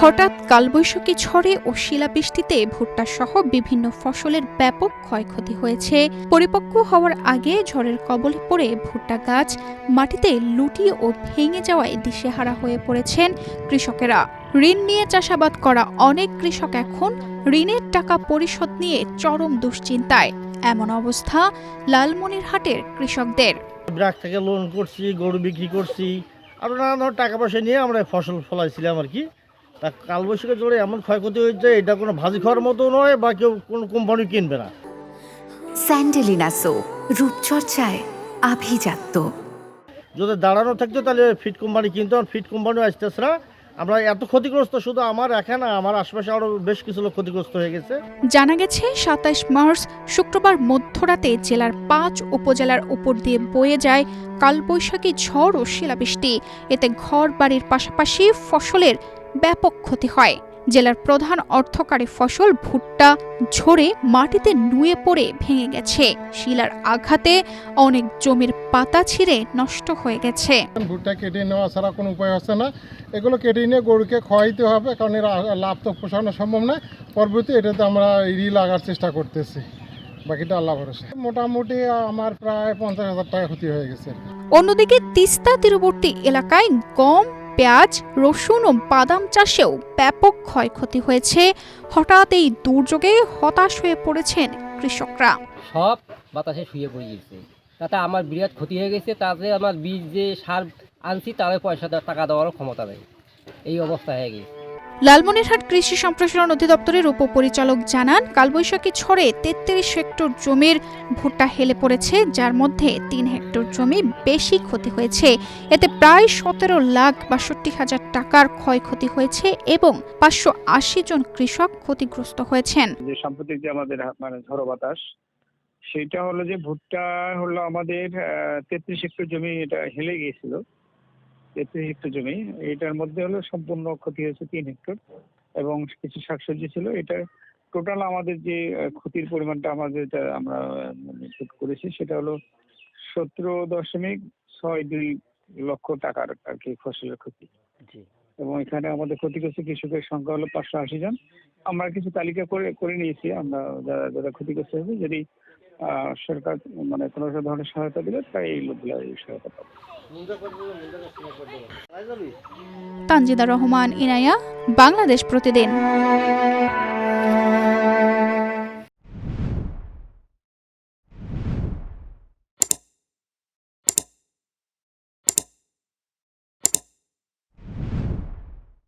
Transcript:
হঠাৎ কালবৈশাখী ঝড়ে ও শিলাবৃষ্টিতে ভুট্টা সহ বিভিন্ন ফসলের ব্যাপক ক্ষয়ক্ষতি হয়েছে। পরিপক্ব হওয়ার আগে ঝড়ের কবলে পড়ে ভুট্টা গাছ মাটিতে লুটিয়ে ও ভেঙে যাওয়ায় দিশেহারা হয়ে পড়েছেন কৃষকেরা। ঋণ নিয়ে চাষাবাদ করা অনেক কৃষক এখন ঋণের টাকা পরিশোধ নিয়ে চরম দুশ্চিন্তায়। এমন অবস্থা লালমনিরহাটের কৃষকদের। ব্যাংক থেকে লোন করছি, গরু বিক্রি করছি, আরও নানা ধরনের টাকা পয়সা নিয়ে আমরা ফসল ফলাইছিলাম আর কি। তা কালবৈশাখী ঝড়ে এমন ক্ষয়ক্ষতি হয়েছে, এটা কোনো ভাজি খাওয়ার মতো নয় বা কেউ কোনো কোম্পানি কিনবে না। স্যান্ডেলিনা সো, রূপচর্চায় আভিজাত্য। যদি দাঁড়ানো থাকতো তাহলে ফিট কোম্পানি কিনতো, আর ফিট কোম্পানিও আসতেছে না। আমরা এত ক্ষতিগ্রস্ত, শুধু আমার একা না, আমার আশেপাশে আরও বেশ কিছু লোক ক্ষতিগ্রস্ত হয়ে গেছে। জানা গেছে ২৭ মার্চ শুক্রবার মধ্যরাতে জেলার ৫ উপজেলার উপর দিয়ে বয়ে যায় কালবৈশাখী ঝড় ও শিলাবৃষ্টি। এতে ঘর বাড়ির পাশাপাশি ফসলের ব্যাপক ক্ষতি হয়। জেলার প্রধান অর্থকারী ফসল ভুট্টা ঝরে মাটিতে নুয়ে পড়ে ভেঙে গেছে। শিলার আঘাতে অনেক জমির পাতা ছিঁড়ে নষ্ট হয়ে গেছে। ভুট্টা কেটে নেওয়া ছাড়া কোনো উপায় আছে না। এগুলো কেটে নিয়ে গরুকে খাওয়াইতে হবে, কারণ এর লাভ তো পোষানো সম্ভব নয়। পরবর্তী এটাতে আমরা ই লাগার চেষ্টা করতেছি, বাকিটা আল্লাহ ভরসা। মোটামুটি আমার প্রায় ৫০,০০০ টাকা ক্ষতি হয়ে গেছে। অন্যদিকে তিস্তা তীরবর্তী এলাকায় গম, পেঁয়াজ, রসুন ও বাদাম চাষেও ব্যাপক ক্ষয়ক্ষতি হয়েছে। হঠাৎ এই দুর্যোগে হতাশ হয়ে পড়েছেন কৃষকরা। সব বাতাসে শুয়ে পড়ে গেছে, তাতে আমার বিরাট ক্ষতি হয়ে গেছে। তাতে আমার বীজ যে সার আনছি তাদের পয়সা টাকা দেওয়ারও ক্ষমতা নেই, এই অবস্থা হয়ে গেছে। লালমনিরহাট কৃষি সম্প্রসারণ অধিদপ্তরের উপপরিচালক জানান, কালবৈশাখী ঝড়ে ৩৩ হেক্টর জমির ভুট্টা হেলে পড়েছে, যার মধ্যে ৩ হেক্টর জমি বেশি ক্ষতি হয়েছে। এতে প্রায় ১৭,৬২,০০০ টাকার ক্ষয়ক্ষতি হয়েছে এবং ৫৮০ জন কৃষক ক্ষতিগ্রস্ত হয়েছেন। যে সাম্প্রতিক যে আমাদের ঝড়ো বাতাস, সেটা হলো যে ভুট্টা হলো আমাদের ৩৩ হেক্টর জমি এটা হেলে গিয়েছিল। ৩৩ হেক্টর জমি, এটার মধ্যে হলো সম্পূর্ণ ক্ষতি হয়েছে ৩ হেক্টর এবং কিছু শাকসবজি ছিল। এটা টোটাল আমাদের যে ক্ষতির পরিমাণটা আমরা নিশ্চিত করেছি সেটা হলো ১৭.৬২ লক্ষ টাকার আর কি ফসলের ক্ষতি। এবং এখানে আমাদের ক্ষতিগ্রস্ত কৃষকের সংখ্যা হলো ৫৮০ জন। আমরা কিছু তালিকা করে নিয়েছি, আমরা যারা ক্ষতিগ্রস্ত হয়েছে, যদি সরকার কোনো ধরনের সহায়তা দিলে তাই এই লোকগুলো এই সহায়তা পাবে। তানজিদা রহমান, ইনায়া, বাংলাদেশ প্রতিদিন।